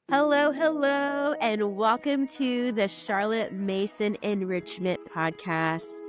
Hello, hello, and welcome to the Charlotte Mason Enrichment Podcast.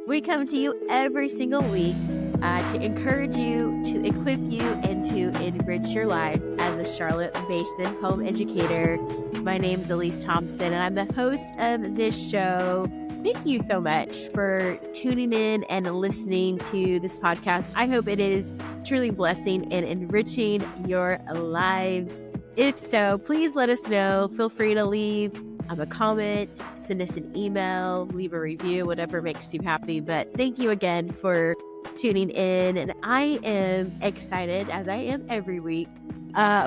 We come to you every single week to encourage you, to equip you, and to enrich your lives as a Charlotte Mason home educator. My name is Elise Thompson, and I'm the host of this show. Thank you so much for tuning in and listening to this podcast. I hope it is truly blessing and enriching your lives. If so, please let us know. Feel free to leave a comment, send us an email, leave a review, whatever makes you happy. But thank you again for tuning in. And I am excited, as I am every week,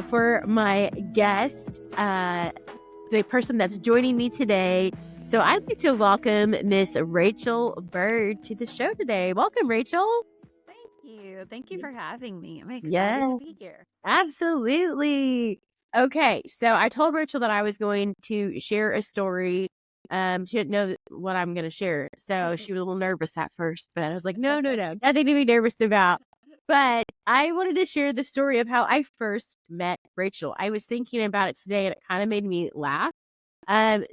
for my guest, the person that's joining me today. So I'd like to welcome Miss Rachel Byrd to the show today. Welcome, Rachel. Thank you. Thank you for having me. I'm excited Yes, to be here. absolutely. Okay, so I told Rachel that I was going to share a story. She didn't know what I'm going to share, so she was a little nervous at first, but I was like, no, nothing to be nervous about. But I wanted to share the story of how I first met Rachel. I was thinking about it today, and it kind of made me laugh.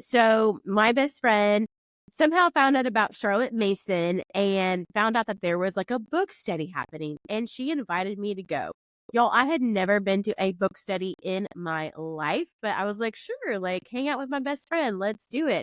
So my best friend somehow found out about Charlotte Mason and found out that there was like a book study happening, and she invited me to go. Y'all, I had never been to a book study in my life, but I was like, sure, like hang out with my best friend. Let's do it.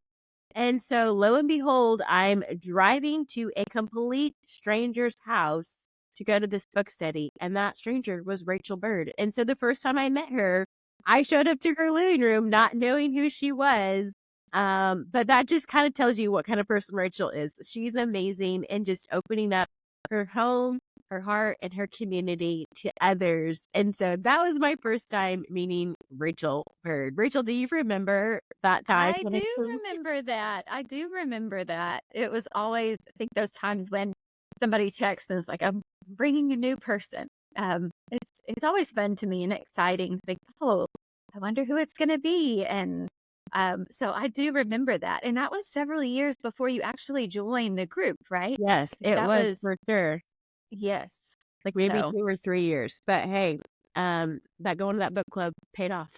And so lo and behold, I'm driving to a complete stranger's house to go to this book study. And that stranger was Rachel Byrd. And so the first time I met her, I showed up to her living room not knowing who she was. But that just kind of tells you what kind of person Rachel is. She's amazing and just opening up her home, her heart, and her community to others. And so that was my first time meeting Rachel Byrd. Rachel, do you remember that time? I do remember that. I do remember that. It was always, I think, those times when somebody texts and it's like, I'm bringing a new person. It's always fun to me and exciting to think, oh, I wonder who it's going to be. And so I do remember that. And that was several years before you actually joined the group, right? Yes, it That was was, for sure. yes. Like maybe So 2 or 3 years. But hey, that going to that book club paid off.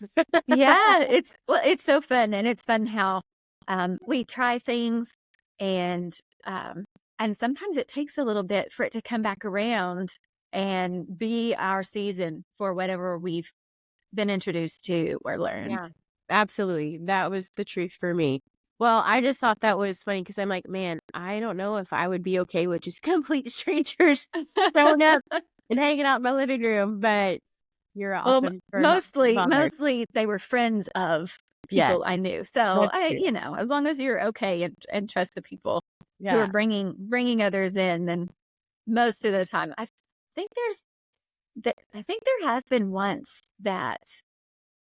yeah, it's so fun, and it's fun how we try things, and um, and sometimes it takes a little bit for it to come back around and be our season for whatever we've been introduced to or learned. Yeah, absolutely. That was the truth for me. Well, I just thought that was funny because I'm like, man, I don't know if I would be okay with just complete strangers showing up and hanging out in my living room, but you're Well, awesome for not bothered. mostly they were friends of Yes, people I knew. So that's true. as long as you're okay and trust the people who are Yeah. bringing others in, then most of the time, think I think there has been once that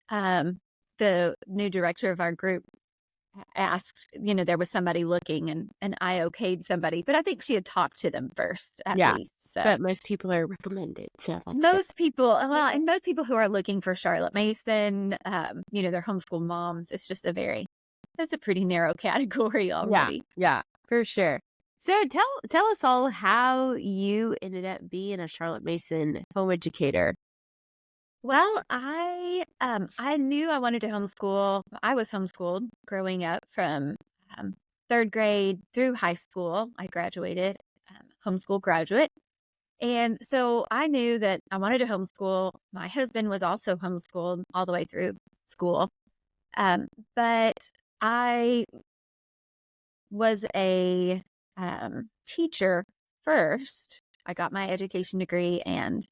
um, the new director of our group asked, there was somebody looking, and I okayed somebody, but I think she had talked to them first at Yeah. least. So But most people are recommended. So that's good. most people, well, and most people who are looking for Charlotte Mason, they're homeschool moms. That's a pretty narrow category already. Yeah, for sure. So tell us all how you ended up being a Charlotte Mason home educator. Well, I knew I wanted to homeschool. I was homeschooled growing up from third grade through high school. I graduated homeschool graduate. And so I knew that I wanted to homeschool. My husband was also homeschooled all the way through school. But I was a teacher first. I got my education degree and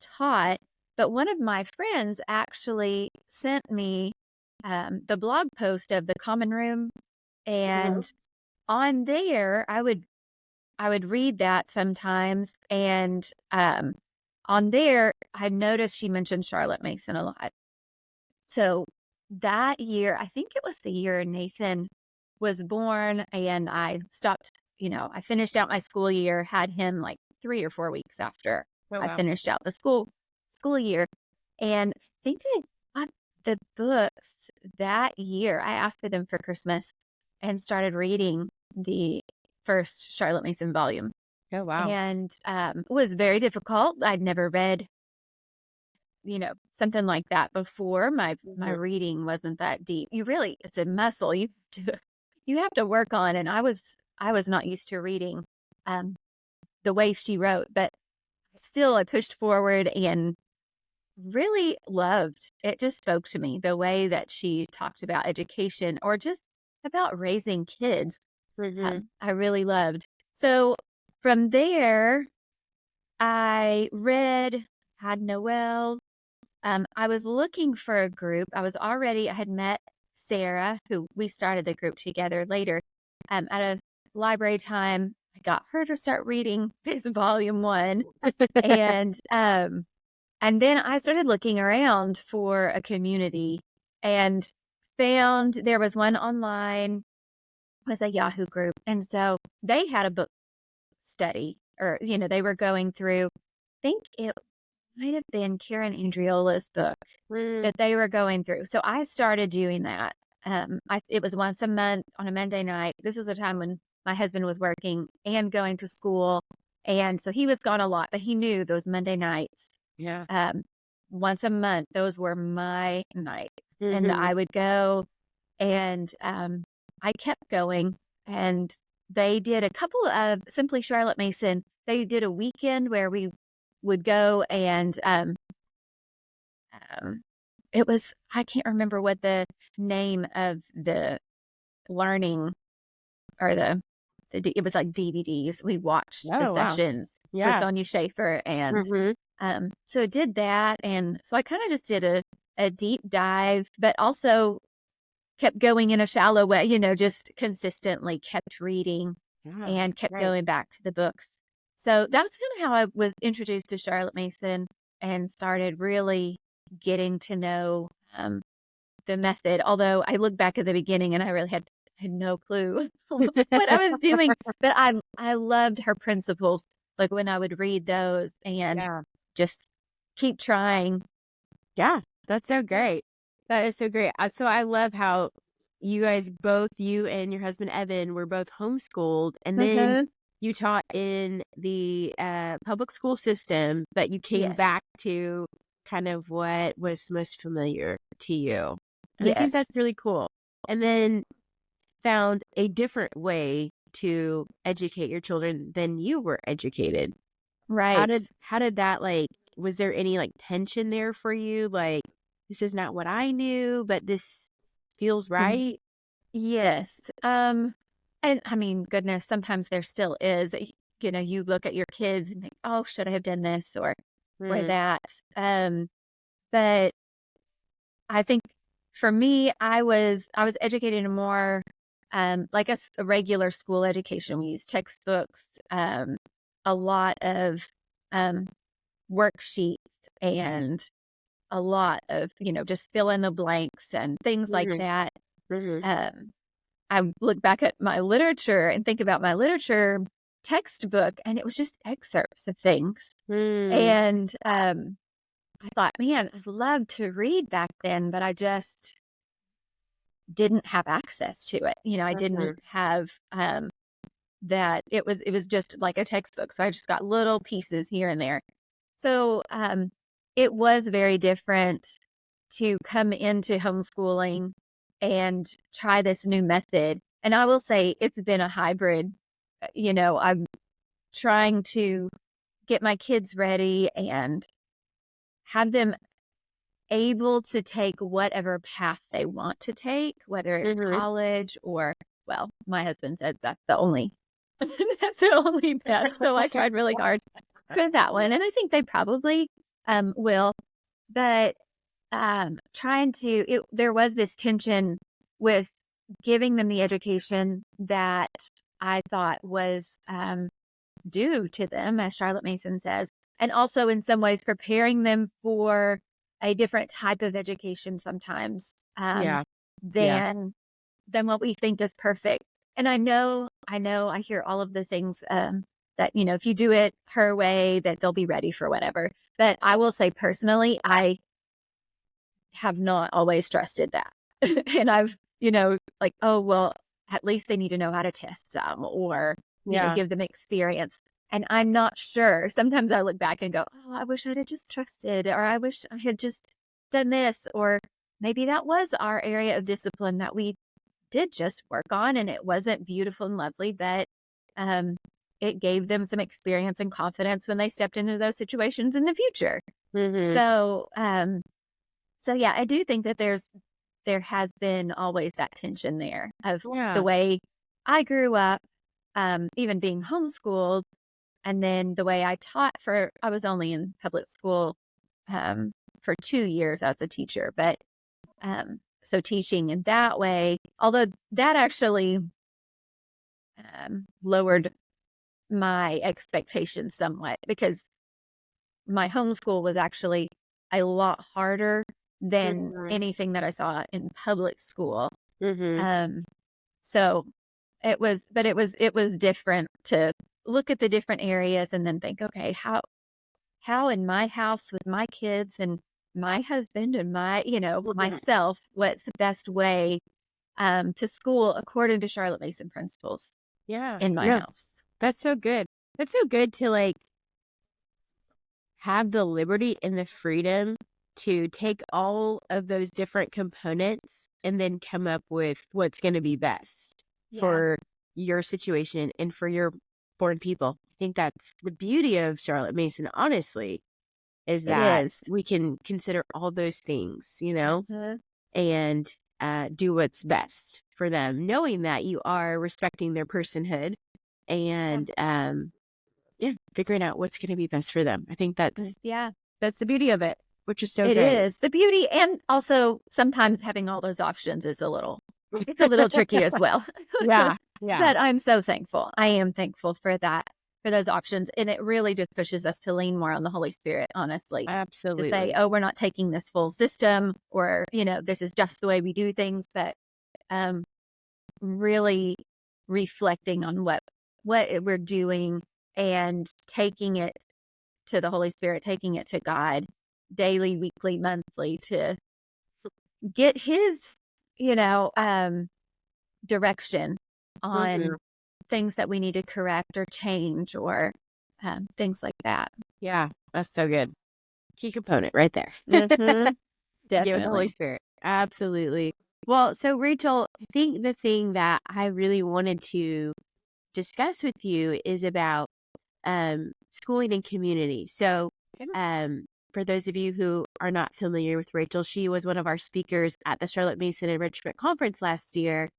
taught. But one of my friends actually sent me the blog post of the common room, and on there I would read that sometimes, and on there I noticed she mentioned Charlotte Mason a lot. So that year, I think it was the year Nathan was born, and I stopped. I finished out my school year, had him like 3 or 4 weeks after Oh, I wow. finished out the school year. And I think I got the books that year. I asked for them for Christmas and started reading the first Charlotte Mason volume. Oh, wow. And it was very difficult. I'd never read something like that before. My reading wasn't that deep. It's a muscle you have to work on. And I was not used to reading um, the way she wrote, but still I pushed forward and really loved it. Just spoke to me the way that she talked about education or just about raising kids. Mm-hmm. I really loved. So from there, I read, had Noel. I was looking for a group. I had met Sarah, who we started the group together later. At a library time, I got her to start reading this volume 1. And then I started looking around for a community and found there was one online, was a Yahoo group. And so they had a book study, or, they were going through, I think it might have been Karen Andriola's book that they were going through. So I started doing that. It was once a month on a Monday night. This was a time when my husband was working and going to school. And so he was gone a lot, but he knew those Monday nights. Yeah. Once a month, those were my nights. And Mm-hmm. I would go, and I kept going. And they did a couple of Simply Charlotte Mason. They did a weekend where we would go, and it was, I can't remember what the name of the learning, or it was like DVDs. We watched the Oh, wow. sessions with Yeah. Sonia Schaefer. And Mm-hmm. so I did that. And so I kind of just did a deep dive, but also kept going in a shallow way, just consistently kept reading Yeah. and kept Right. going back to the books. So that was kind of how I was introduced to Charlotte Mason and started really getting to know the method. Although I look back at the beginning and I really had no clue what I was doing, but I loved her principles. Like when I would read those and Yeah. just keep trying. Yeah. That's so great. That is so great. So I love how you guys both, you and your husband Evan, were both homeschooled, and then Mm-hmm. you taught in the public school system, but you came Yes. back to kind of what was most familiar to you. And I think Yes. that's really cool. And then found a different way to educate your children than you were educated. Right. How did that, like, was there any like tension there for you? Like, this is not what I knew, but this feels right. Yes. And I mean, goodness, sometimes there still is. You look at your kids and think, "Oh, should I have done this or Mm, that?" But I think for me, I was educated in more like a regular school education. We use textbooks, a lot of um, worksheets, and a lot of just fill in the blanks and things like mhm, that. mhm, Um, I look back at my literature and think about my literature textbook, and it was just excerpts of things. mm, And I thought, man, I'd love to read back then, but I just didn't have access to it. I didn't mhm, have that. It was just like a textbook, so I just got little pieces here and there. So it was very different to come into homeschooling and try this new method. And I will say it's been a hybrid. I'm trying to get my kids ready and have them able to take whatever path they want to take, whether it's mhm. college or, well, my husband said that's the only that's the only path. So I tried really hard for that one. And I think they probably will. But there was this tension with giving them the education that I thought was due to them, as Charlotte Mason says, and also in some ways preparing them for a different type of education sometimes Yeah, yeah, than what we think is perfect. And I hear all of the things that if you do it her way, that they'll be ready for whatever. But I will say personally, I have not always trusted that. And I've, like, oh, well, at least they need to know how to test some or, yeah. give them experience. And I'm not sure. Sometimes I look back and go, oh, I wish I'd have just trusted, or I wish I had just done this, or maybe that was our area of discipline that we did just work on, and it wasn't beautiful and lovely, but it gave them some experience and confidence when they stepped into those situations in the future. Mm-hmm. So yeah, I do think that there has been always that tension there of Yeah. the way I grew up, even being homeschooled, and then the way I taught I was only in public school for 2 years as a teacher, but so teaching in that way, although that actually lowered my expectations somewhat, because my homeschool was actually a lot harder than Mm-hmm. anything that I saw in public school. Mm-hmm. So it was different to look at the different areas and then think, okay, how in my house with my kids and my husband and myself, what's the best way to school according to Charlotte Mason principles Yeah. in my No, house. that's so good. That's so good to like have the liberty and the freedom to take all of those different components and then come up with what's going to be best for your situation and for your born people. I think that's the beauty of Charlotte Mason, honestly, is It that is. we can consider all those things, Mhm. and do what's best for them, knowing that you are respecting their personhood and figuring out what's going to be best for them. I think Yeah, that's the beauty of it, which is so it great. is. The beauty, and also sometimes having all those options is it's a little tricky as well. Yeah, yeah, But I'm so thankful. I am thankful for that, for those options. And it really just pushes us to lean more on the Holy Spirit, honestly, to say, absolutely. oh, we're not taking this full system, or, this is just the way we do things, but really reflecting on what we're doing and taking it to the Holy Spirit, taking it to God daily, weekly, monthly, to get his, direction Mhm. on things that we need to correct or change, or things like that. Yeah, that's so good. Key component right there. Mm-hmm. Get with the Holy Definitely. Spirit. Absolutely. Well, so Rachel, I think the thing that I really wanted to discuss with you is about schooling and community. So, for those of you who are not familiar with Rachel, she was one of our speakers at the Charlotte Mason Enrichment Conference last year.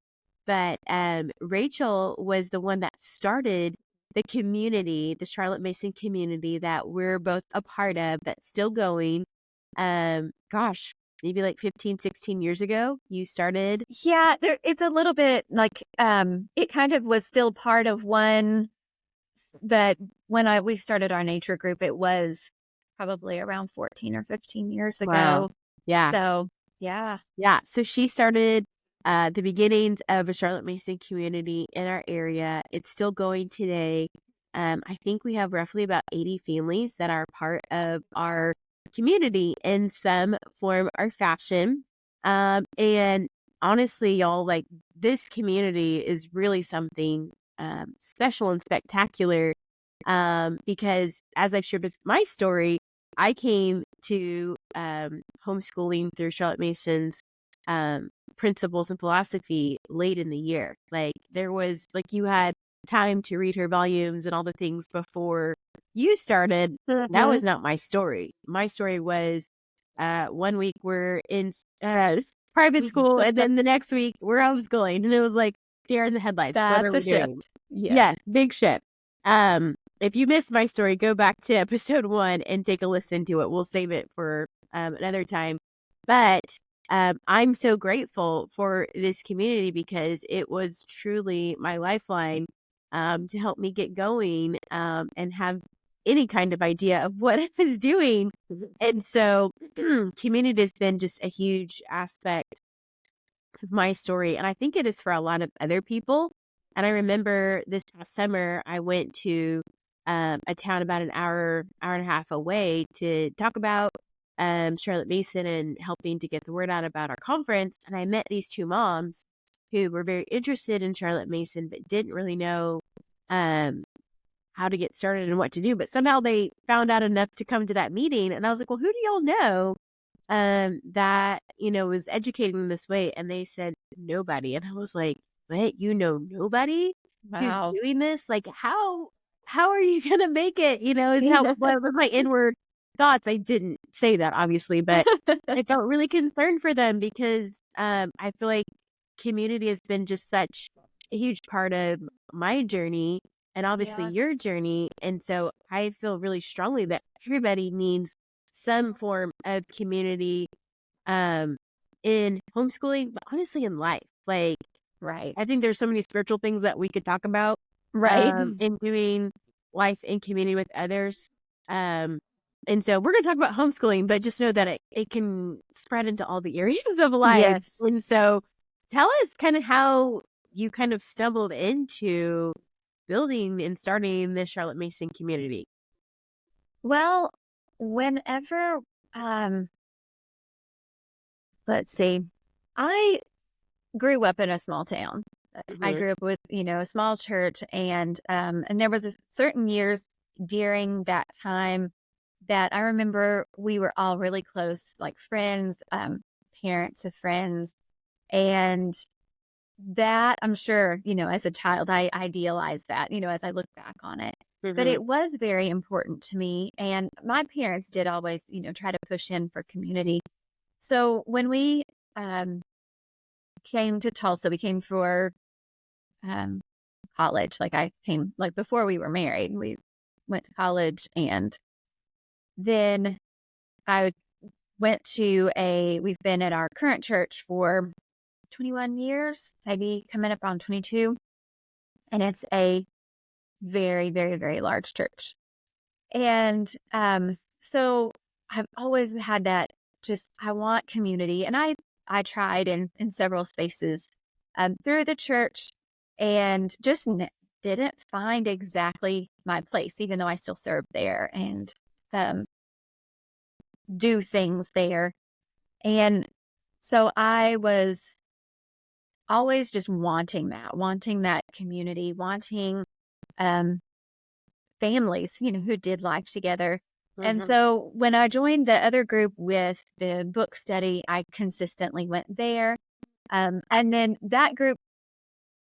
But Rachel was the one that started the community, the Charlotte Mason community that we're both a part of, that's still going. Gosh, maybe like 15, 16 years ago, you started. Yeah, it's a little bit like it kind of was still part of one that when we started our nature group, it was probably around 14 or 15 years Wow. ago. Yeah. So yeah. Yeah. So she started the beginnings of a Charlotte Mason community in our area. It's still going today. I think we have roughly about 80 families that are part of our community in some form or fashion. And honestly, y'all, like this community is really something special and spectacular, because as I've shared with my story, I came to homeschooling through Charlotte Mason's principles and philosophy late in the year. Like there was like you had time to read her volumes and all the things before you started. That Mm-hmm. was not my story. My story was 1 week we're in private school, and then the next week we're homeschooling, and it was like deer in the headlights. What are That's a we doing? shift. Yeah. Yeah, big shift. If you missed my story, go back to episode 1 and take a listen to it. We'll save it for another time. But I'm so grateful for this community because it was truly my lifeline to help me get going and have any kind of idea of what I was doing. And so community has been just a huge aspect of my story. And I think it is for a lot of other people. And I remember this past summer, I went to a town about an hour and a half away to talk about Charlotte Mason and helping to get the word out about our conference. And I met these two moms who were very interested in Charlotte Mason, but didn't really know um, how to get started and what to do. But somehow they found out enough to come to that meeting. And I was like, well, who do y'all know that, was educating this way? And they said, nobody. And I was like, what? You know nobody who's Wow. doing this? Like, how are you going to make it? Is what was my inward thoughts. I didn't say that, obviously, but I felt really concerned for them because I feel like community has been just such a huge part of my journey and obviously Yeah. your journey. And so I feel really strongly that everybody needs some form of community in homeschooling, but honestly in life. Like, Right. I think there's so many spiritual things that we could talk about Right. in doing life in community with others. And so we're going to talk about homeschooling, but just know that it can spread into all the areas of life. Yes. And so tell us kind of how you kind of stumbled into building and starting the Charlotte Mason community. Well, whenever, let's see, I grew up in a small town. I Mm-hmm. grew up with, a small church, and there was a certain years during that time that I remember we were all really close, like friends, parents of friends, and that I'm sure, as a child, I idealized that, as I look back on it. But Mm-hmm. it was very important to me, and my parents did always, try to push in for community. So when we um, came to Tulsa, we came for um, college. Like I came like before we were married. We went to college, and then I we've been at our current church for 21 years, maybe coming up on 22. And it's a very, very, very large church. And so I've always had that I want community. And I tried in several spaces through the church and just didn't find exactly my place, even though I still serve there and um, do things there. And so I was always just wanting that community, wanting um, families, who did life together. And Mm-hmm. so when I joined the other group with the book study, I consistently went there. And then that group,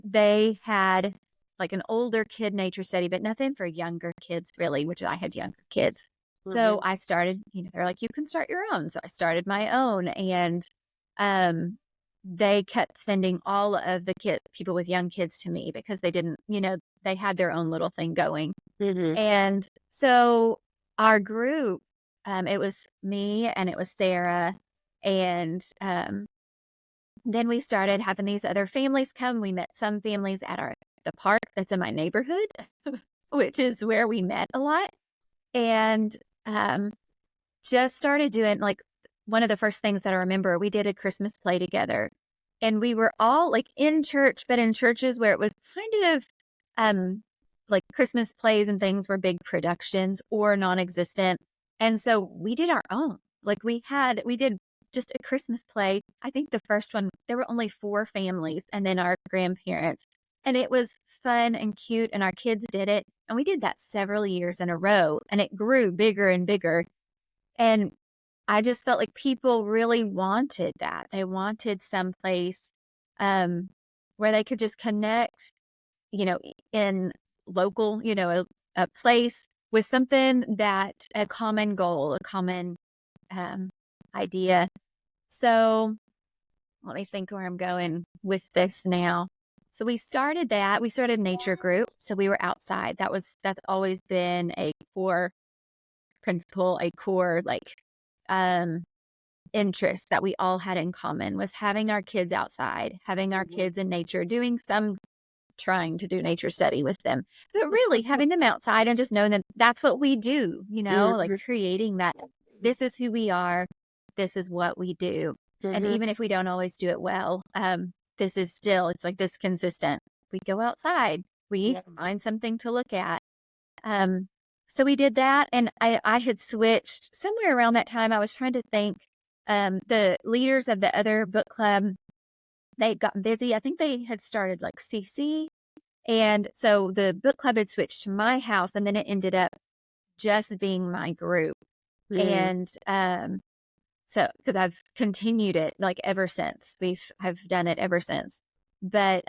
they had like an older kid nature study, but nothing for younger kids really, which I had younger kids. Mm-hmm. So I started, they're like, you can start your own. So I started my own, and um, they kept sending all of the people with young kids to me because they didn't, they had their own little thing going. Mm-hmm. And so our group, it was me and it was Sarah. And then we started having these other families come. We met some families at the park that's in my neighborhood, which is where we met a lot. And just started doing like one of the first things that I remember, we did a Christmas play together. And we were all like in church, but in churches where it was kind of like Christmas plays and things were big productions or non-existent. And so we did our own. Like we did just a Christmas play. I think the first one, there were only 4 families and then our grandparents. And it was fun and cute, and our kids did it. And we did that several years in a row, and it grew bigger and bigger. And I just felt like people really wanted that. They wanted some place where they could just connect, in local, a place with something that a common goal, a common idea. So let me think where I'm going with this now. So we started that. We started nature group. So we were outside. That's always been a core principle, a core like interest that we all had in common was having our kids outside, having our kids in nature, trying to do nature study with them, but really having them outside and just knowing that that's what we do, like creating that this is who we are, this is what we do. And Mm-hmm. even if we don't always do it well, this is still, it's like this consistent. We go outside, we find something to look at. So we did that, and I had switched somewhere around that time. I was trying to think, the leaders of the other book club, they had gotten busy. I think they had started like CC, And so the book club had switched to my house, and then it ended up just being my group. Mm. And so because I've continued it like ever since. I've done it ever since. But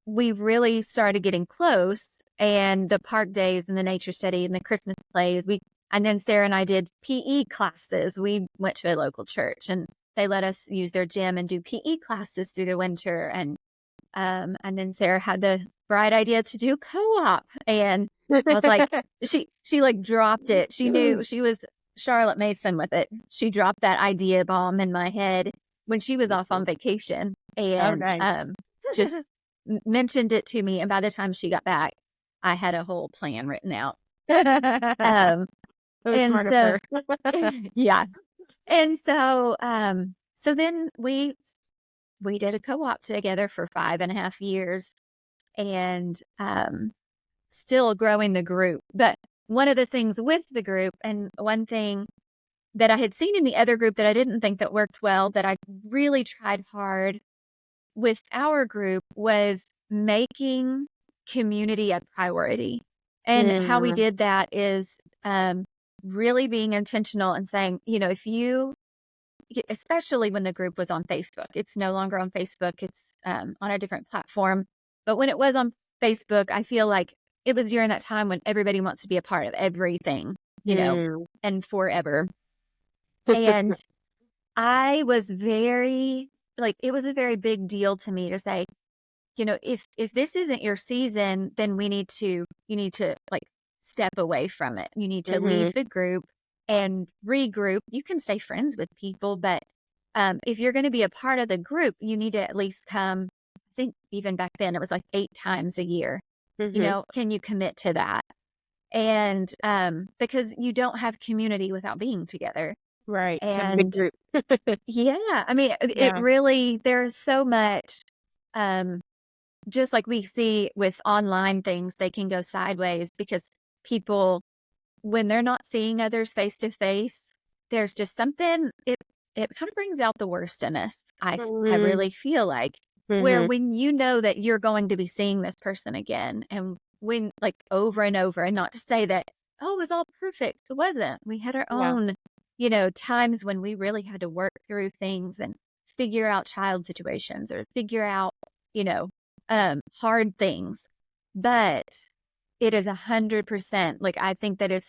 we really started getting close, and the park days and the nature study and the Christmas plays, and then Sarah and I did PE classes. We went to a local church, and they let us use their gym and do PE classes through the winter. And then Sarah had the bright idea to do co-op, and I was like, she like dropped it. She knew she was Charlotte Mason with it. She dropped that idea bomb in my head when she was off on vacation, Oh, and nice. just mentioned it to me. And by the time she got back, I had a whole plan written out. It was And smart of so, her. yeah. And so then we did a co-op together for 5.5 years, and still growing the group. But one of the things with the group, and one thing that I had seen in the other group that I didn't think that worked well, that I really tried hard with our group, was making community a priority. And how we Mm. did that is really being intentional and saying, if you, especially when the group was on Facebook, it's no longer on Facebook, it's on a different platform. But when it was on Facebook, I feel like it was during that time when everybody wants to be a part of everything, Mm. and forever. And I was very, like, it was a very big deal to me to say, if this isn't your season, then you need to like step away from it. You need to Mhm. leave the group and regroup. You can stay friends with people, but if you're going to be a part of the group, you need to at least come. I think even back then it was like 8 times a year. Mhm. Can you commit to that? And because you don't have community without being together. Right. To have a good And group. yeah, I mean, it Yeah. really, there's so much, um, just like we see with online things, they can go sideways because people, when they're not seeing others face to face, there's just something, it kind of brings out the worst in us. I Mhm. really feel like, where Mhm. when you know that you're going to be seeing this person again, and when like over and over, and not to say that, oh, it was all perfect. It wasn't. We had our Yeah. own, times when we really had to work through things and figure out child situations, or figure out, you know, hard things. But it is 100%, like, I think that is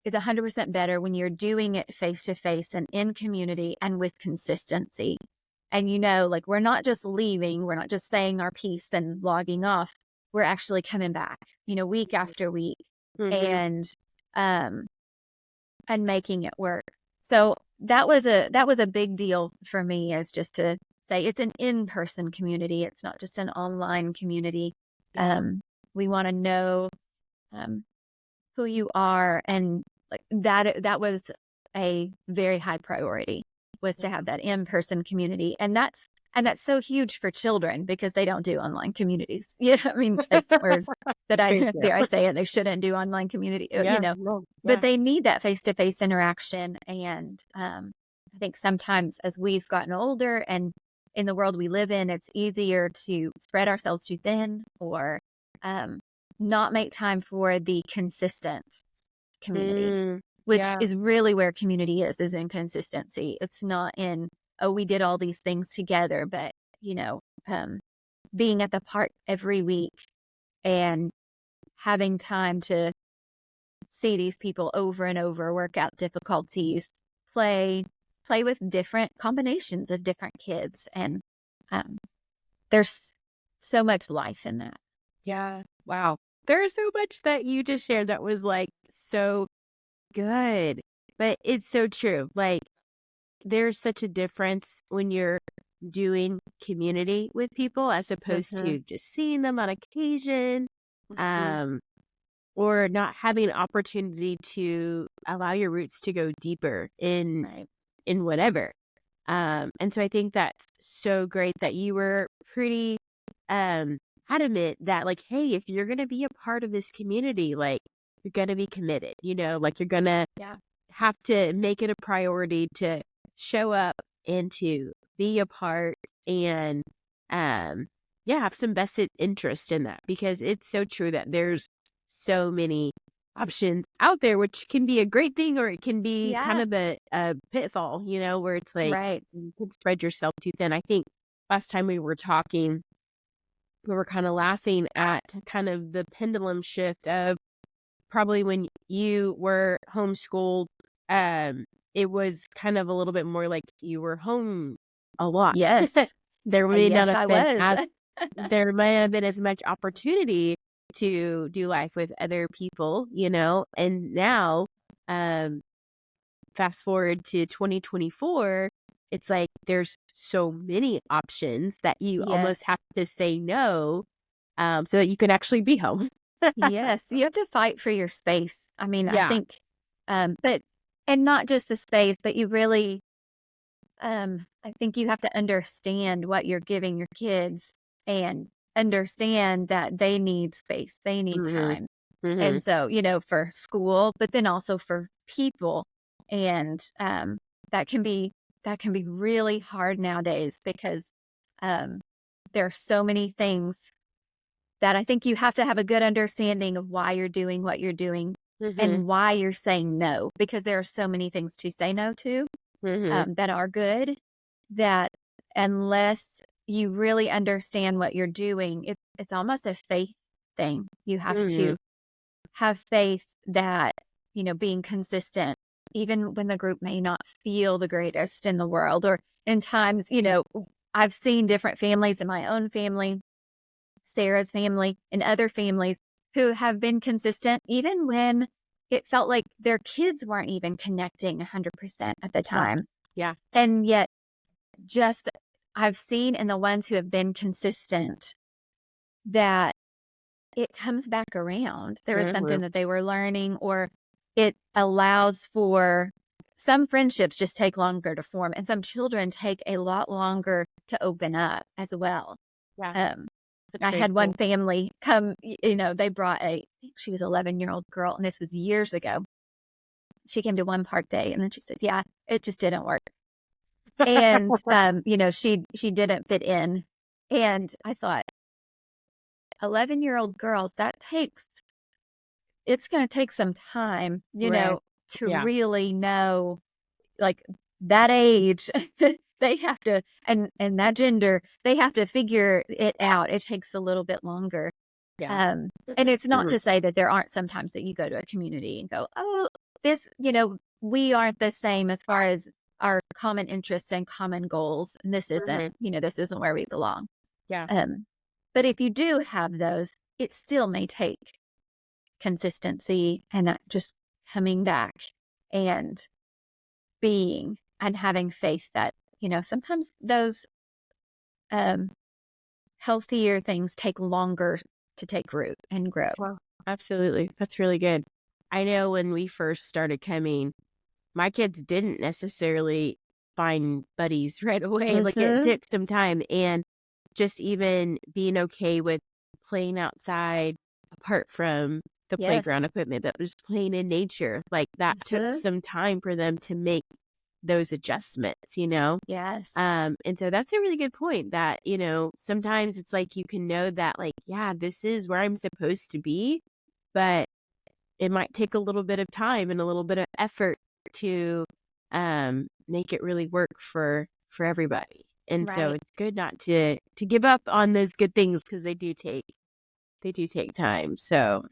100% better when you're doing it face to face and in community and with consistency. And, like, we're not just leaving, we're not just saying our piece and logging off. We're actually coming back, week after week, Mhm. and um and making it work. So that was a big deal for me, is just to say it's an in-person community. It's not just an online community. Yeah. Um, we want to know um, who you are, and like that was a very high priority, was to have that in-person community. And that's so huge for children, because they don't do online communities. Yeah, I mean, or Thank you. dare I say it, they shouldn't do online community, Yeah. No. but Yeah. they need that face-to-face interaction. And I think sometimes as we've gotten older, and in the world we live in, it's easier to spread ourselves too thin, or um, not make time for the consistent community, Mm. which Yeah. is really where community is in consistency. It's not in, oh, we did all these things together, but, um, being at the park every week, and having time to see these people over and over, work out difficulties, play, play with different combinations of different kids. And um, there's so much life in that. Yeah. Wow. There's so much that you just shared that was like so good. But it's so true. Like, there's such a difference when you're doing community with people as opposed Mm-hmm. to just seeing them on occasion, Mm-hmm. um, or not having an opportunity to allow your roots to go deeper Right. in whatever. And so I think that's so great that you were pretty um adamant that, like, hey, if you're gonna be a part of this community, like, you're gonna be committed, like you're gonna Yeah. have to make it a priority to show up and to be a part. And um yeah, have some vested interest in that, because it's so true that there's so many options out there, which can be a great thing, or it can be kind Yeah. of a pitfall, where it's like Right. you can spread yourself too thin. I think last time we were talking, we were kind of laughing at kind of the pendulum shift of probably when you were homeschooled, um, it was kind of a little bit more like you were home a lot. Yes. There may not Yes, have I been was. as there might have been as much opportunity to do life with other people, and now, um, fast forward to 2024, it's like there's so many options that you Yes. almost have to say no, so that you can actually be home. Yes, you have to fight for your space. I mean, I Yeah. think, but and not just the space, but you really, I think you have to understand what you're giving your kids and understand that they need space, they need Mhm. time. And Mhm. so, for school, but then also for people. And that can be that can be really hard nowadays because um, there are so many things that I think you have to have a good understanding of why you're doing what you're doing Mhm. and why you're saying no, because there are so many things to say no to Mhm. that are good, that unless you really understand what you're doing, it's almost a faith thing. You have Mhm. to have faith that, being consistent, even when the group may not feel the greatest in the world, or in times, I've seen different families in my own family, Sarah's family, and other families who have been consistent, even when it felt like their kids weren't even connecting 100% at the Yeah. time. Yeah. And yet, just I've seen in the ones who have been consistent that it comes back around. There was something Mhm. that they were learning, or it allows for some friendships just take longer to form, and some children take a lot longer to open up as well. Yeah. Um, That's I very had one cool. family come, they brought I think she was 11-year-old girl, and this was years ago. She came to one park day, and then she said, "Yeah, it just didn't work." And, she didn't fit in. And I thought, 11-year-old girls, it's gonna take some time, Right. to Yeah. really know, like, that age, they have to, and that gender, they have to figure it out. It takes a little bit longer. Yeah. And it's not Mhm. to say that there aren't sometimes that you go to a community and go, "Oh, this, we aren't the same as far as our common interests and common goals, and Mhm. this isn't where we belong." Yeah. Um, but if you do have those, it still may take consistency and that just coming back and being and having faith that, sometimes those um, healthier things take longer to take root and grow. Well, absolutely. That's really good. I know when we first started coming, my kids didn't necessarily find buddies right away. Like, it Mhm. took some time, and just even being okay with playing outside apart from the Yes. playground equipment, but just playing in nature. Like, that took Mhm. some time for them to make those adjustments. Yes. And so that's a really good point that, sometimes it's like you can know that, like, yeah, this is where I'm supposed to be, but it might take a little bit of time and a little bit of effort to make it really work for everybody. And so Right. it's good not to give up on those good things, because they do take time. So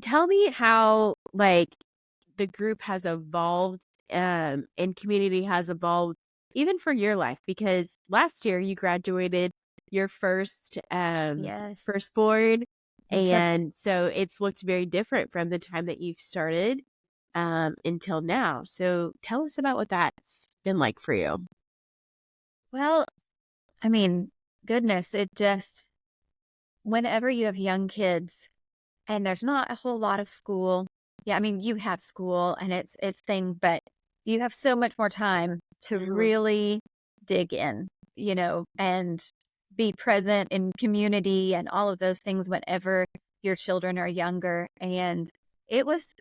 tell me how, like, the group has evolved, and community has evolved even for your life, because last year you graduated your Yes. firstborn, and so it's looked very different from the time that you've started until now. So tell us about what that's been like for you. Well, I mean, goodness, it just, whenever you have young kids and there's not a whole lot of school. Yeah, I mean, you have school and it's things, but you have so much more time to Mhm. really dig in, and be present in community and all of those things whenever your children are younger. And it was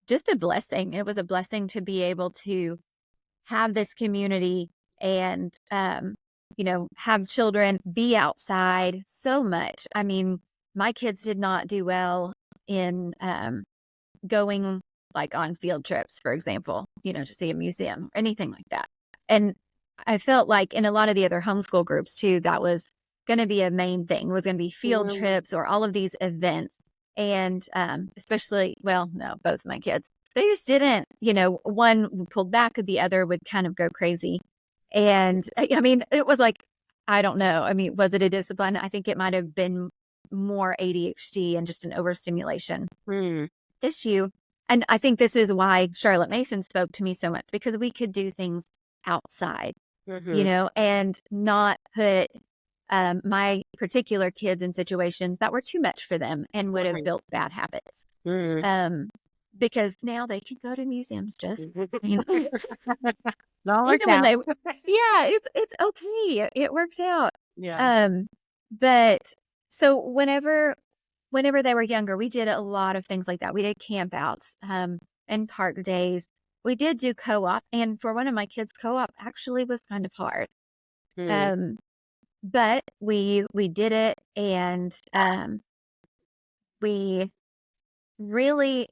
just a blessing. It was a blessing to be able to have this community and have children be outside so much. I mean, my kids did not do well in going like on field trips, for example, to see a museum or anything like that. And I felt like in a lot of the other homeschool groups too, that was going to be a main thing, was going to be field trips or all of these events. And especially, well, no, both of my kids, they just didn't, one pulled back, the other would kind of go crazy. And I mean, it was like, I don't know. I mean, was it a discipline? I think it might have been more ADHD and just an overstimulation issue. And I think this is why Charlotte Mason spoke to me so much, because we could do things outside, and not put my particular kids in situations that were too much for them and would have built bad habits. Because now they can go to museums just not like even that. when it's okay. It works out. Yeah. But so whenever they were younger, we did a lot of things like that. We did camp outs, and park days. We did do co-op, and for one of my kids, co-op actually was kind of hard. But we did it, and we really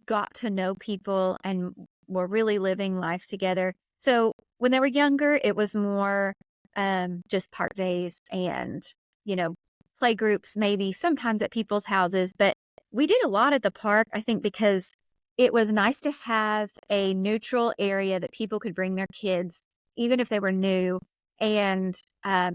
got to know people and were really living life together. So when they were younger, it was more just park days and, play groups, maybe sometimes at people's houses. But we did a lot at the park, I think, because it was nice to have a neutral area that people could bring their kids, even if they were new, and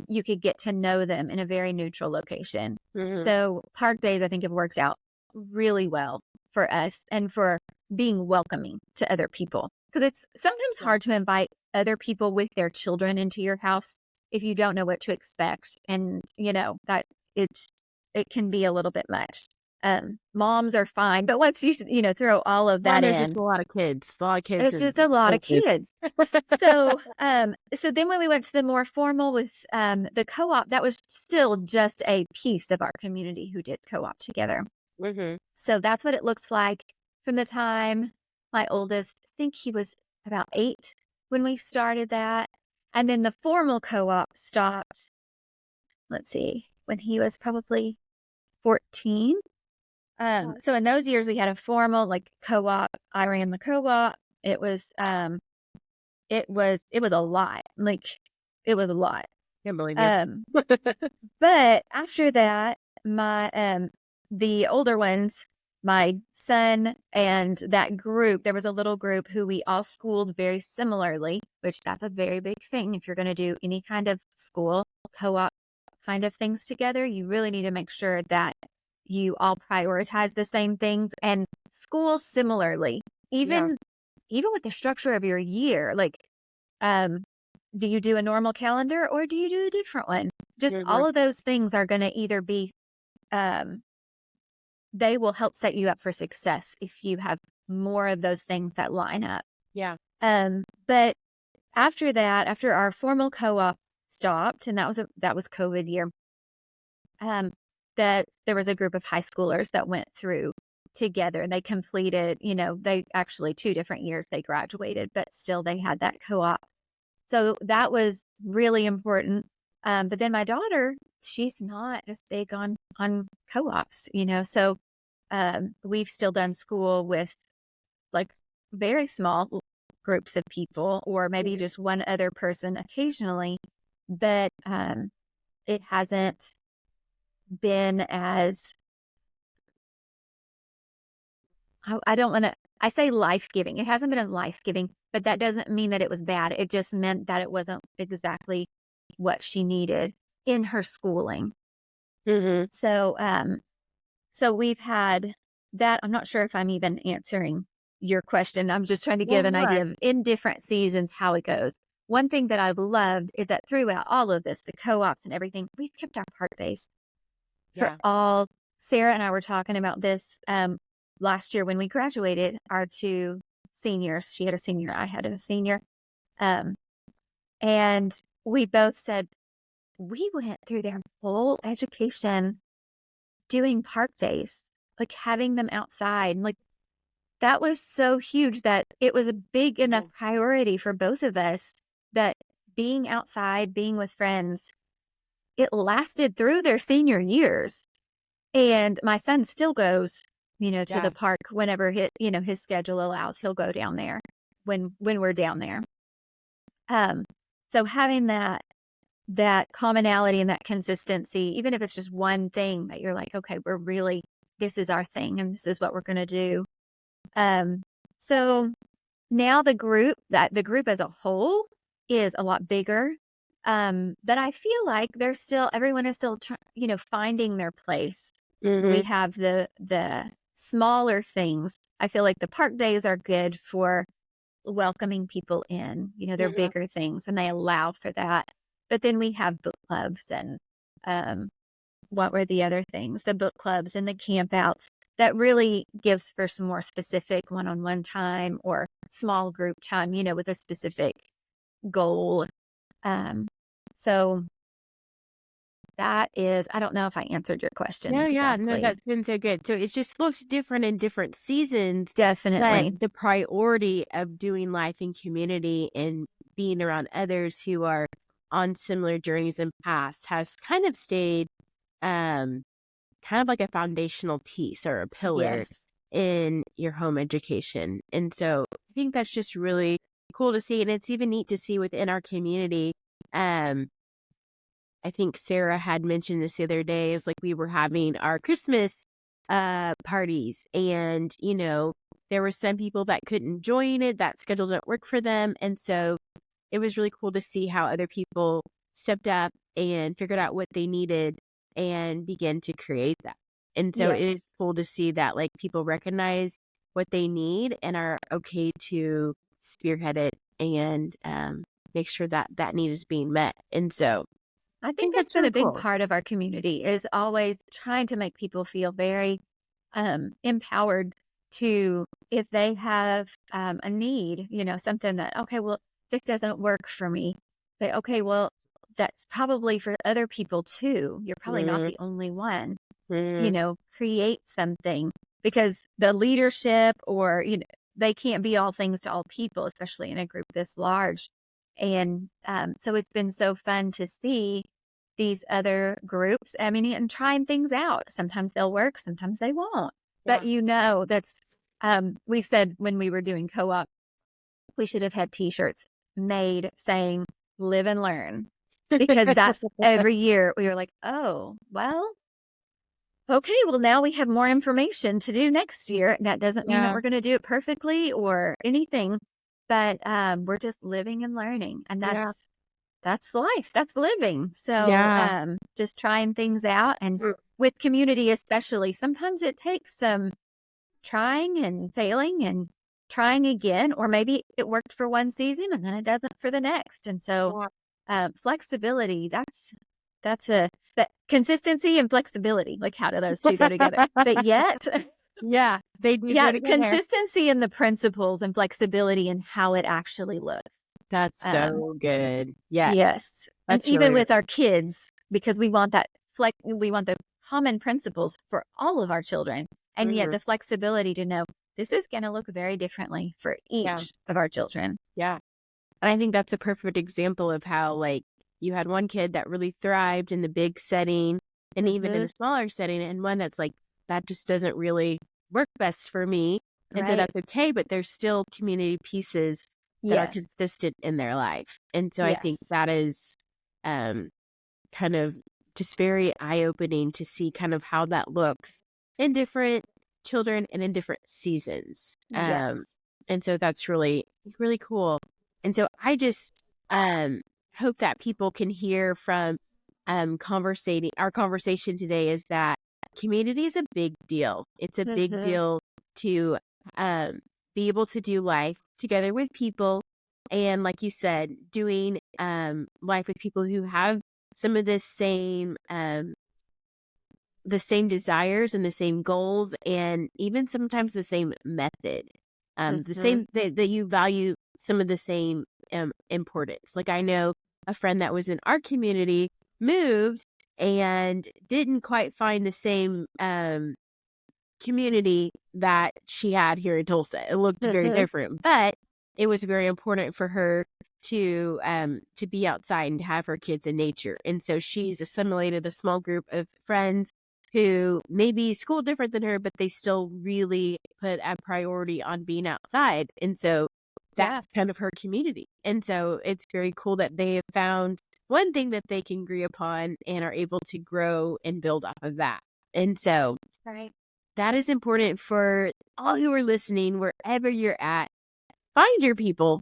you could get to know them in a very neutral location. So park days, I think, have worked out really well for us and for being welcoming to other people. Because it's sometimes hard to invite other people with their children into your house if you don't know what to expect. And, that it can be a little bit much. Moms are fine, but once you throw all of that there's in, just a lot of kids. It's just a lot of kids. So then when we went to the more formal with the co-op, that was still just a piece of our community who did co-op together. So that's what it looks like from the time my oldest, I think he was about 8 when we started that. And then the formal co-op stopped, let's see, when he was probably 14. So in those years we had a formal co-op. I ran the co-op. It was a lot. It was a lot. Can't believe it. But after that, my the older ones, my son and that group, there was a little group who we all schooled very similarly, which that's a very big thing. If you're going to do any kind of school co-op kind of things together, you really need to make sure that you all prioritize the same things and school similarly, even with the structure of your year. Do you do a normal calendar or do you do a different one? Just all of those things are going to either be, they will help set you up for success if you have more of those things that line up. Yeah. But after that, after our formal co-op stopped, and that was COVID year, that there was a group of high schoolers that went through together, and they completed, they actually 2 different years they graduated, but still they had that co-op. So that was really important. But then my daughter, she's not as big on co-ops, so we've still done school with very small groups of people, or maybe just one other person occasionally, but it hasn't been as, I don't want to, I say life-giving. It hasn't been as life-giving, but that doesn't mean that it was bad. It just meant that it wasn't exactly what she needed in her schooling. So, so we've had that. I'm not sure if I'm even answering your question. I'm just trying to give an idea of in different seasons how it goes. One thing that I've loved is that throughout all of this, the co-ops and everything, we've kept our park days for all. Sarah and I were talking about this last year when we graduated, our 2 seniors. She had a senior, I had a senior. And we both said, we went through their whole education doing park days, having them outside. And that was so huge that it was a big enough priority for both of us that being outside, being with friends, it lasted through their senior years. And my son still goes, to the park whenever his schedule allows. He'll go down there when we're down there. So having that commonality and that consistency, even if it's just one thing that you're like, okay, this is our thing and this is what we're going to do. So now the group as a whole is a lot bigger. But I feel like everyone is still finding their place. We have the smaller things. I feel like the park days are good for welcoming people in, they're bigger things and they allow for that. But then we have book clubs and what were the other things? The book clubs and the campouts that really gives for some more specific one-on-one time or small group time, with a specific goal. So that is, I don't know if I answered your question exactly. No, that's been so good. So it just looks different in different seasons. Definitely. But the priority of doing life in community and being around others who are on similar journeys and paths has kind of stayed kind of like a foundational piece or a pillar in your home education. And so I think that's just really cool to see. And it's even neat to see within our community. I think Sarah had mentioned this the other day, is like we were having our Christmas parties and, there were some people that couldn't join it, that schedule didn't work for them. And so it was really cool to see how other people stepped up and figured out what they needed and began to create that. And so it is cool to see that like people recognize what they need and are okay to spearhead it and make sure that that need is being met. And so I think that's been a big part of our community, is always trying to make people feel very empowered to, if they have a need, something that, okay, well, this doesn't work for me. Say, okay, well, that's probably for other people too. You're probably not the only one. Create something, because the leadership or, they can't be all things to all people, especially in a group this large. And so it's been so fun to see these other groups, and trying things out. Sometimes they'll work, sometimes they won't. But that's, we said when we were doing co-op, we should have had t-shirts made saying live and learn, because that's every year we were like, oh, well, okay, well, now we have more information to do next year. That doesn't mean that we're going to do it perfectly or anything, but we're just living and learning. And that's life. That's living. So just trying things out. And with community especially, sometimes it takes some trying and failing and trying again, or maybe it worked for one season and then it doesn't for the next. And so flexibility, that's that consistency and flexibility. Like, how do those two go together? But yet, they do. Consistency in the principles and flexibility in how it actually looks. That's so good. Yes. That's and even with our kids, because we want that we want the common principles for all of our children. And yet the flexibility to know this is going to look very differently for each of our children. Yeah. And I think that's a perfect example of how, like, you had one kid that really thrived in the big setting and even in the smaller setting, and one that's like, that just doesn't really work best for me. And so that's okay, but there's still community pieces that are consistent in their life. And so I think that is kind of just very eye-opening to see kind of how that looks in different children and in different seasons. And so that's really, really cool. And so I just hope that people can hear from our conversation today, is that community is a big deal. It's a big deal to be able to do life together with people. And like you said, doing life with people who have some of the same desires and the same goals, and even sometimes the same method, the same that you value some of the same importance. Like, I know a friend that was in our community moved and didn't quite find the same community that she had here in Tulsa. It looked very different, but it was very important for her to be outside and to have her kids in nature. And so she's assimilated a small group of friends who maybe school different than her, but they still really put a priority on being outside. And so Yeah. that's kind of her community. And so it's very cool that they have found one thing that they can agree upon and are able to grow and build off of that. And so Right. that is important for all who are listening, wherever you're at. Find your people,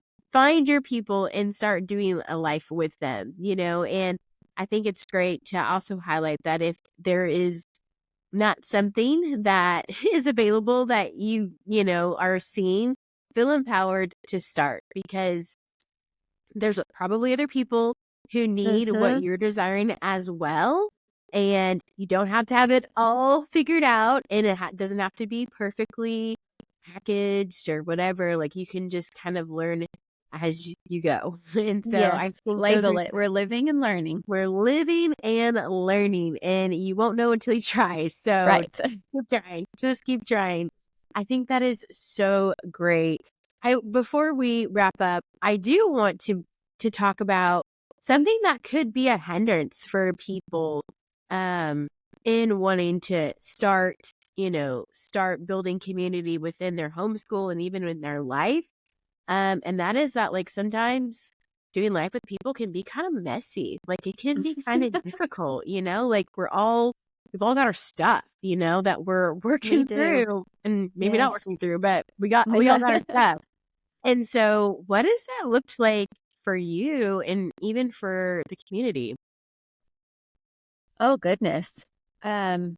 and start doing a life with them, and I think it's great to also highlight that if there is not something that is available that are seeing, feel empowered to start, because there's probably other people who need what Mm-hmm. you're desiring as well. And you don't have to have it all figured out, and it doesn't have to be perfectly packaged or whatever. Like, you can just kind of learn as you go. And so I Yes. think those are, Label it. We're living and learning. we're living and learning, and you won't know until you try. So Right. keep trying. Just keep trying. I think that is so great. Before we wrap up, I do want to talk about something that could be a hindrance for people in wanting to start building community within their homeschool and even in their life. And that is that, like, sometimes doing life with people can be kind of messy. Like, it can be kind of difficult, like we've all got our stuff, that we're We working do. through, and maybe not Yes. working through, but we all got our stuff. And so what has that looked like for you and even for the community? Oh, goodness. Um,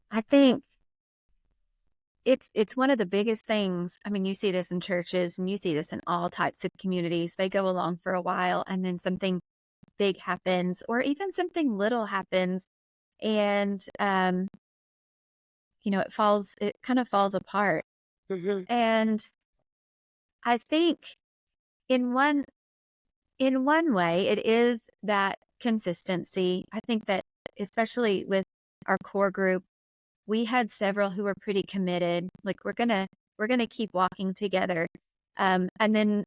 I think it's one of the biggest things. I mean, you see this in churches and you see this in all types of communities. They go along for a while and then something big happens or even something little happens and it kind of falls apart. Mm-hmm. And I think in one way it is that consistency. I think that especially with our core group, we had several who were pretty committed. Like we're gonna keep walking together. And then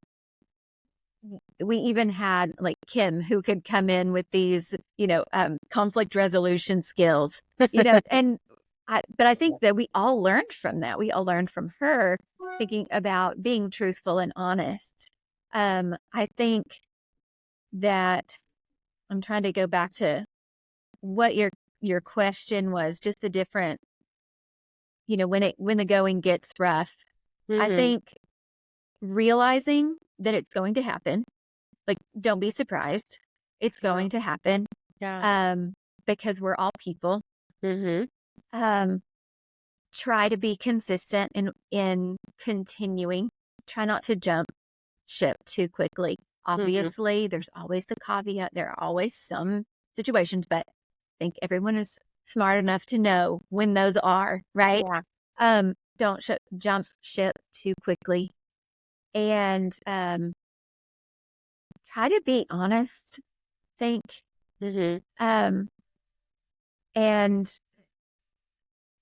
we even had like Kim who could come in with these, conflict resolution skills, but I think that we all learned from that. We all learned from her thinking about being truthful and honest. I think that I'm trying to go back to what your question was, just the different, when the going gets rough. I Mm-hmm. think realizing that it's going to happen, like, don't be surprised. It's going to happen. Yeah. Because we're all people. Mm-hmm. Try to be consistent in continuing. Try not to jump ship too quickly. Mm-hmm. Obviously, there's always the caveat. There are always some situations, but I think everyone is smart enough to know when those are, right? Yeah. Don't jump ship too quickly. And try to be honest, think. Mm-hmm. And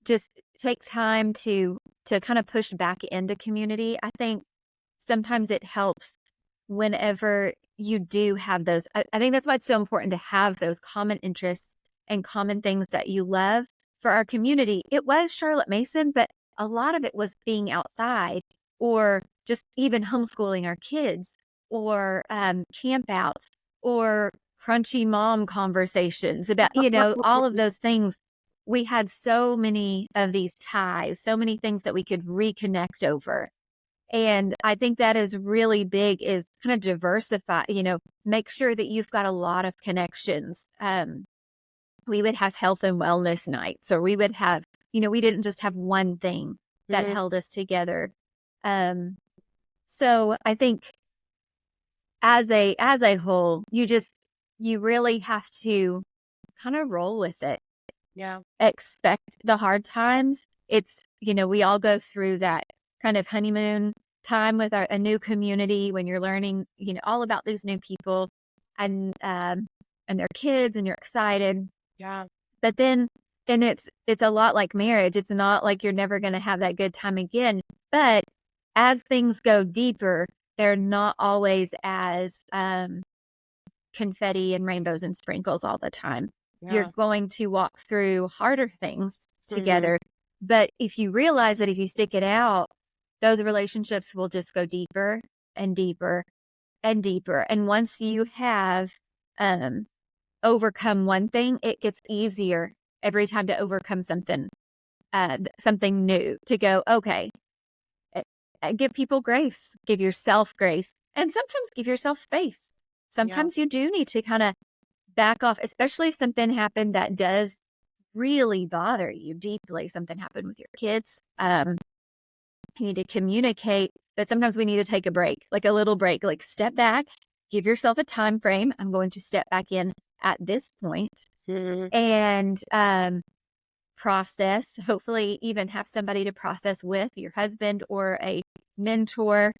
just take time to kind of push back into community. I think sometimes it helps whenever you do have those. I think that's why it's so important to have those common interests and common things that you love. For our community, it was Charlotte Mason, but a lot of it was being outside or just even homeschooling our kids or camp outs or crunchy mom conversations about, all of those things. We had so many of these ties, so many things that we could reconnect over. And I think that is really big, is kind of diversify, make sure that you've got a lot of connections. We would have health and wellness nights, or we would have, we didn't just have one thing that Mm-hmm. held us together. Um, so I think as a whole, you really have to kind of roll with it. Yeah. Expect the hard times. It's, we all go through that kind of honeymoon time with a new community when you're learning, all about these new people and their kids, and you're excited. Yeah. But then it's a lot like marriage. It's not like you're never going to have that good time again, but as things go deeper, they're not always as confetti and rainbows and sprinkles all the time. You're Yeah. going to walk through harder things Mhm. together. But if you realize that if you stick it out, those relationships will just go deeper and deeper and deeper. And once you have overcome one thing, it gets easier every time to overcome something new, to go, okay, give people grace, give yourself grace, and sometimes give yourself space. Yeah. Sometimes you do need to kind of back off, especially if something happened that does really bother you deeply. Something happened with your kids. You need to communicate that sometimes we need to take a break, like a little break, like step back, give yourself a time frame. I'm going to step back in at this point Mhm. and process, hopefully even have somebody to process with, your husband or a mentor.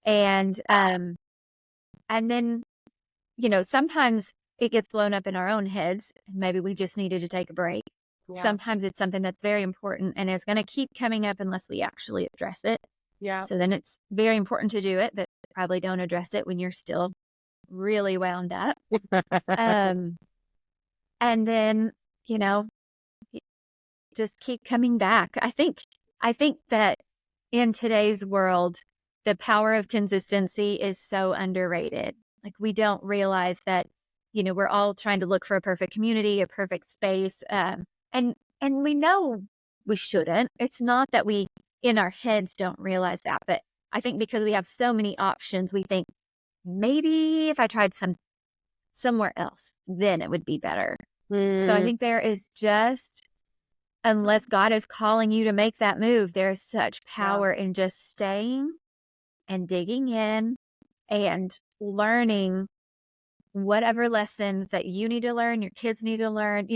And then, sometimes it gets blown up in our own heads. And maybe we just needed to take a break. Yeah. Sometimes it's something that's very important and it's going to keep coming up unless we actually address it. Yeah. So then it's very important to do it, but probably don't address it when you're still really wound up. And then, just keep coming back. I think that in today's world, the power of consistency is so underrated. Like, we don't realize that, we're all trying to look for a perfect community, a perfect space. And we know we shouldn't. It's not that we in our heads don't realize that, but I think because we have so many options, we think maybe if I tried somewhere else, then it would be better. So I Mm, think there is just, unless God is calling you to make that move, there is such yeah. power in just staying and digging in and learning whatever lessons that you need to learn, your kids need to learn,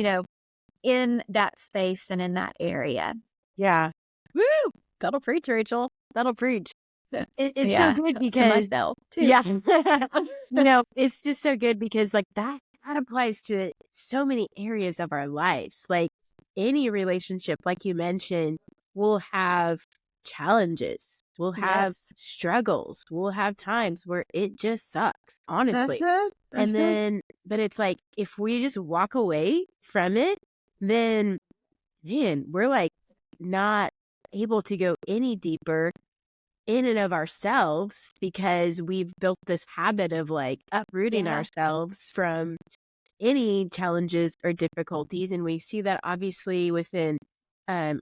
in that space and in that area. Yeah. Woo! That'll preach, Rachel. That'll preach. It's so Yeah, good to because, myself too. yeah, it's just so good because like that applies to so many areas of our lives. Like any relationship, like you mentioned, will have challenges. We'll have Yes. struggles. We'll have times where it just sucks, honestly. And Mhm. then, but it's like if we just walk away from it, then man, we're like not able to go any deeper in and of ourselves because we've built this habit of like uprooting Yeah. ourselves from any challenges or difficulties. And we see that obviously within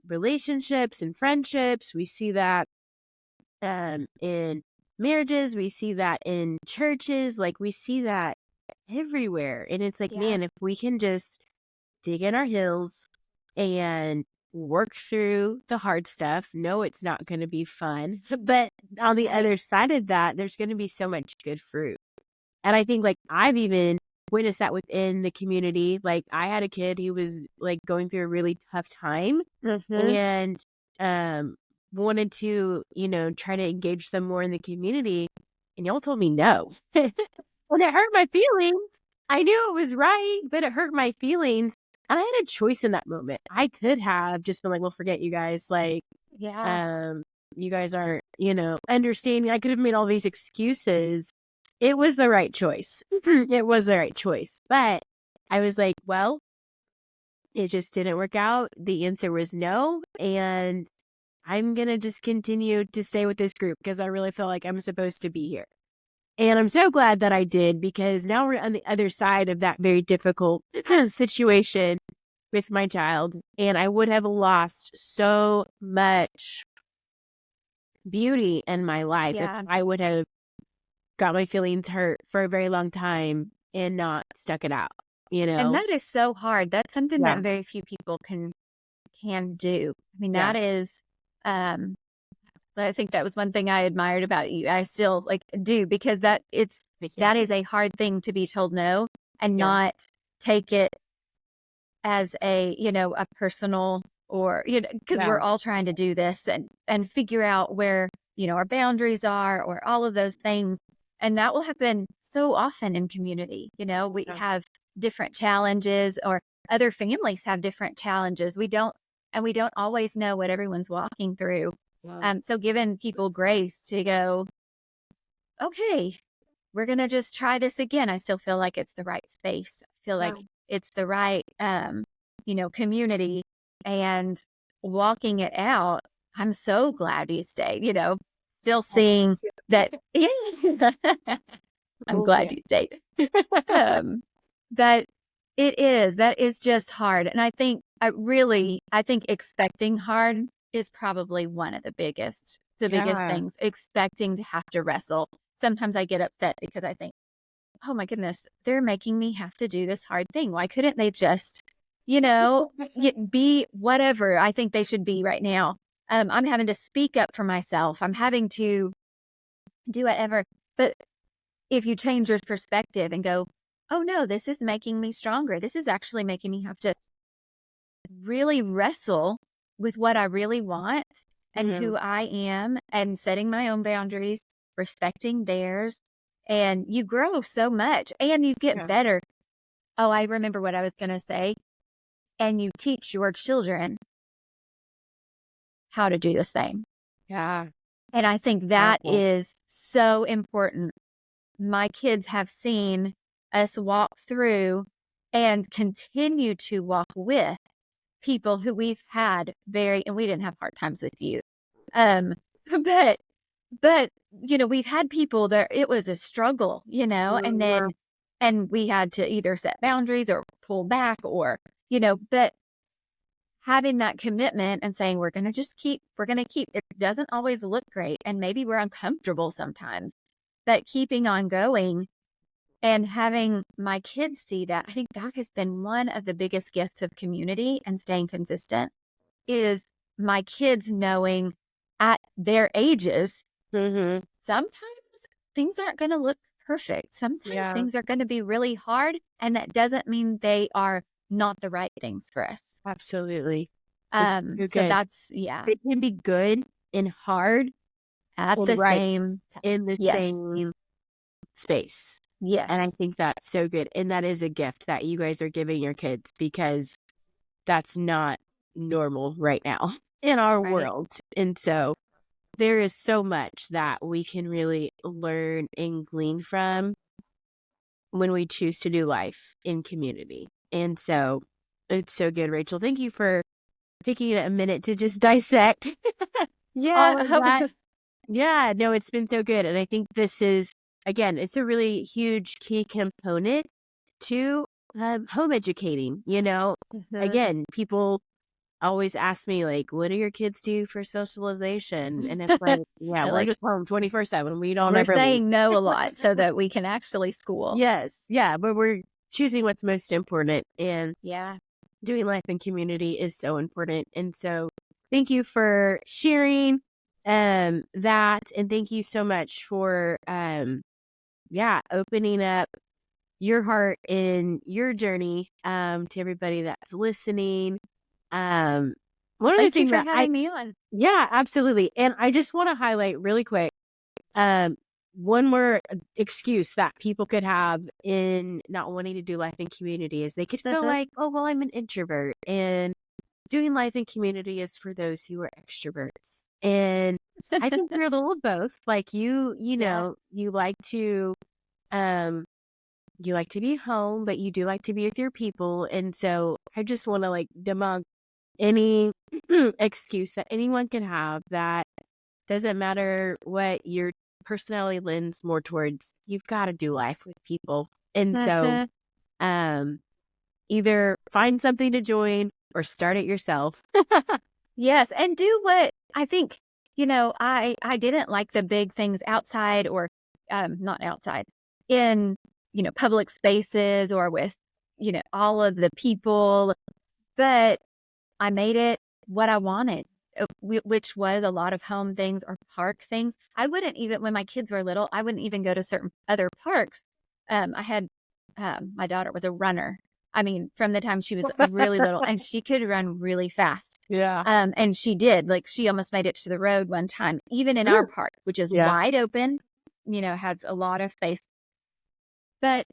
relationships and friendships. We see that in marriages. We see that in churches. Like we see that everywhere. And it's like, Yeah. man, if we can just dig in our heels and work through the hard stuff. No, it's not going to be fun. But on the Right. other side of that, there's going to be so much good fruit. And I think like I've even witnessed that within the community. Like I had a kid who was like going through a really tough time Mhm. and um wanted to, try to engage them more in the community. And y'all told me no. And it hurt my feelings. I knew it was right, but it hurt my feelings. And I had a choice in that moment. I could have just been like, well, forget you guys. Like, Yeah. um, you guys aren't, understanding. I could have made all these excuses. It was the right choice. It was the right choice. But I was like, well, it just didn't work out. The answer was no. And I'm going to just continue to stay with this group because I really feel like I'm supposed to be here. And I'm so glad that I did because now we're on the other side of that very difficult situation with my child. And I would have lost so much beauty in my life if Yeah. I would have got my feelings hurt for a very long time and not stuck it out, you And know? that is so hard. That's something that Yeah. very few people can do. I mean, Yeah. that is um I think that was one thing I admired about you. I still like do, because Thank you. that is a hard thing to be told no and Yeah. not take it as a personal, or, because Yeah. we're all trying to do this and figure out where, our boundaries are, or all of those things. And that will happen so often in community. We Yeah. have different challenges, or other families have different challenges. We don't always know what everyone's walking through. Wow. So giving people grace to go, okay, we're going to just try this again. I still feel like it's the right space. I feel Yeah. like it's the right, community, and walking it out. I'm so glad you stayed, still I am seeing that. Yeah, I'm too. glad Yeah. you stayed. Um, that that is just hard. And I think expecting hard is probably one of the biggest Yeah. things, expecting to have to wrestle. Sometimes I get upset because I think, oh my goodness, they're making me have to do this hard thing. Why couldn't they just, be whatever I think they should be right now? I'm having to speak up for myself. I'm having to do whatever. But if you change your perspective and go, oh no, this is making me stronger. This is actually making me have to really wrestle with what I really want and Mhm. who I am, and setting my own boundaries, respecting theirs. And you grow so much and you get Yeah. better. Oh, I remember what I was going to say. And you teach your children how to do the same. Yeah. And I think that Powerful. is so important. My kids have seen us walk through and continue to walk with people who we've had and we didn't have hard times with you. Um, but, we've had people that it was a struggle, Yeah. and we had to either set boundaries or pull back but having that commitment and saying, we're going to keep, it doesn't always look great. And maybe we're uncomfortable sometimes, but keeping on going and having my kids see that, I think that has been one of the biggest gifts of community and staying consistent, is my kids knowing at their ages, Mhm. sometimes things aren't going to look perfect. Sometimes Yeah. things are going to be really hard. And that doesn't mean they are not the right things for us. Absolutely. It's so So good. that's, yeah, They can be good and hard at and the right same time. in the Yes. same space. And I Yes. think that's so good. And that is a gift that you guys are giving your kids, because that's not normal right now in our Right. world. And so there is so much that we can really learn and glean from when we choose to do life in community. And so it's so good, Rachel. Thank you for taking a minute to just dissect Yeah. all of that. Yeah, no, it's been so good. And I think this is, again, it's a really huge key component to home educating. Mhm. Again, people always ask me, like, what do your kids do for socialization? And it's like, yeah, They're we're like, just home 24/7. We don't we're ever leave. saying no a lot so that we can actually school. Yes. Yeah. But we're choosing what's most important. And Yeah. doing life in community is so important. And so thank you for sharing that. And thank you so much for opening up your heart in your journey to everybody that's listening. Well, One other thank you thing for that having me on. yeah, absolutely. And I just want to highlight really quick um one more excuse that people could have in not wanting to do life in community is they could feel like, oh, well, I'm an introvert, and doing life in community is for those who are extroverts. And I think you're a little of both. Like Yeah. um you like to be home, but you do like to be with your people. And so I just want to like debunk any excuse that anyone can have that doesn't matter what your personality lends more towards. You've got to do life with people. And so um either find something to join or start it yourself. Yes, and do what I think, I didn't like the big things outside, or not outside, in, public spaces, or with, all of the people, but I made it what I wanted, which was a lot of home things or park things. I wouldn't even, when my kids were little, I wouldn't even go to certain other parks. I had, my daughter was a runner. I mean, from the time she was really little, and she could run really fast. Yeah. And she did, like, she almost made it to the road one time, even in our Ooh. park, which is Yeah. wide open, has a lot of space. But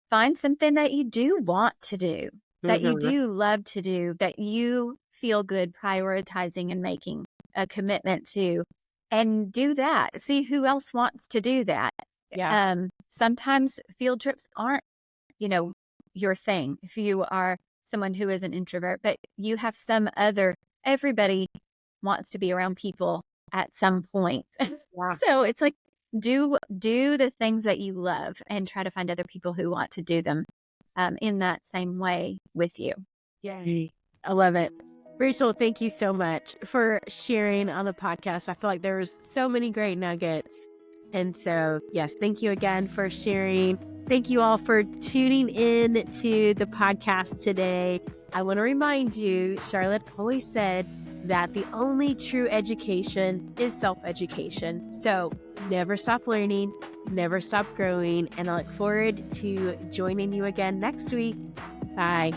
find something that you do want to do, that you Mhm. do love to do, that you feel good prioritizing and making a commitment to, and do that. See who else wants to do that. Yeah. Sometimes field trips aren't, your thing if you are someone who is an introvert, but you have everybody wants to be around people at some point. Yeah. So it's like, do the things that you love and try to find other people who want to do them in that same way with you. Yay. I love it. Rachel, thank you so much for sharing on the podcast. I feel like there was so many great nuggets. And so, yes, thank you again for sharing. Thank you all for tuning in to the podcast today. I want to remind you, Charlotte always said that the only true education is self-education. So never stop learning, never stop growing. And I look forward to joining you again next week. Bye.